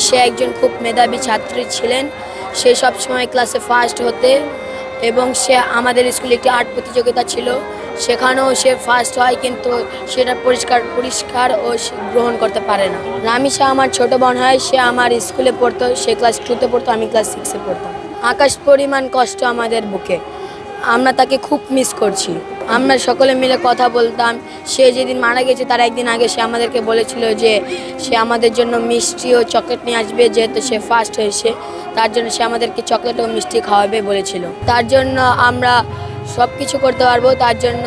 সে একজন খুব মেধাবী ছাত্রী ছিলেন। সে সব সময় ক্লাসে ফার্স্ট হতে এবং সে আমাদের স্কুলে একটি আর্ট প্রতিযোগিতা ছিল, সেখানেও সে ফার্স্ট হয়, কিন্তু সেটা পরিষ্কার ও গ্রহণ করতে পারে না। রামিসা আমার ছোট বোন হয়, সে আমার স্কুলে পড়তো, সে ক্লাস 2-তে পড়তো, আমি ক্লাস 6-এ পড়তাম। আকাশ পরিমাণ কষ্ট আমাদের বুকে, আমরা তাকে খুব মিস করছি। আমরা সকলে মিলে কথা বলতাম। সে যেদিন মারা গেছে তার একদিন আগে সে আমাদেরকে বলেছিল যে সে আমাদের জন্য মিষ্টি ও চকলেট নিয়ে আসবে, যেহেতু সে ফার্স্ট হয়েছে তার জন্য সে আমাদেরকে চকলেট ও মিষ্টি খাওয়াবে বলেছিল। তার জন্য আমরা সব কিছু করতে পারবো, তার জন্য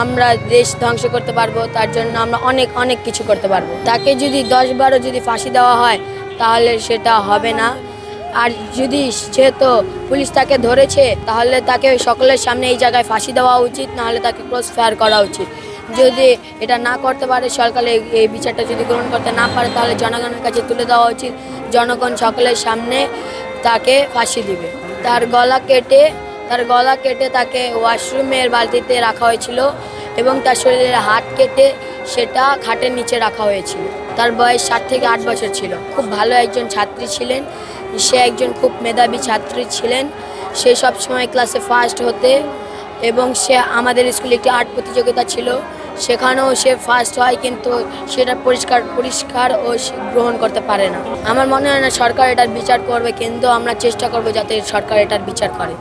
আমরা দেশ ধ্বংস করতে পারবো, তার জন্য আমরা অনেক অনেক কিছু করতে পারবো। তাকে যদি 10-12 যদি ফাঁসি দেওয়া হয় তাহলে সেটা হবে না। আর যদি যেহেতু পুলিশ তাকে ধরেছে তাহলে তাকে সকলের সামনে এই জায়গায় ফাঁসি দেওয়া উচিত, নাহলে তাকে ক্রস ফায়ার করা উচিত। যদি এটা না করতে পারে, সরকার এই বিচারটা যদি গ্রহণ করতে না পারে, তাহলে জনগণের কাছে তুলে দেওয়া উচিত, জনগণ সকলের সামনে তাকে ফাঁসি দিবে। তার গলা কেটে তাকে ওয়াশরুমের বালতিতে রাখা হয়েছিল এবং তার শরীরের হাত কেটে সেটা খাটের নিচে রাখা হয়েছিল। তার বয়স 7 থেকে 8 বছর ছিল। খুব ভালো একজন ছাত্রী ছিলেন। সে একজন খুব মেধাবী ছাত্রী ছিলেন। সে সব সময় ক্লাসে ফার্স্ট হতে এবং সে আমাদের স্কুলে একটি আর্ট প্রতিযোগিতা ছিল, সেখানেও সে ফার্স্ট হয়, কিন্তু সেটা পরিষ্কার ও গ্রহণ করতে পারে না। আমার মনে হয় না সরকার এটার বিচার করবে, কিন্তু আমরা চেষ্টা করব যাতে সরকার এটার বিচার করে।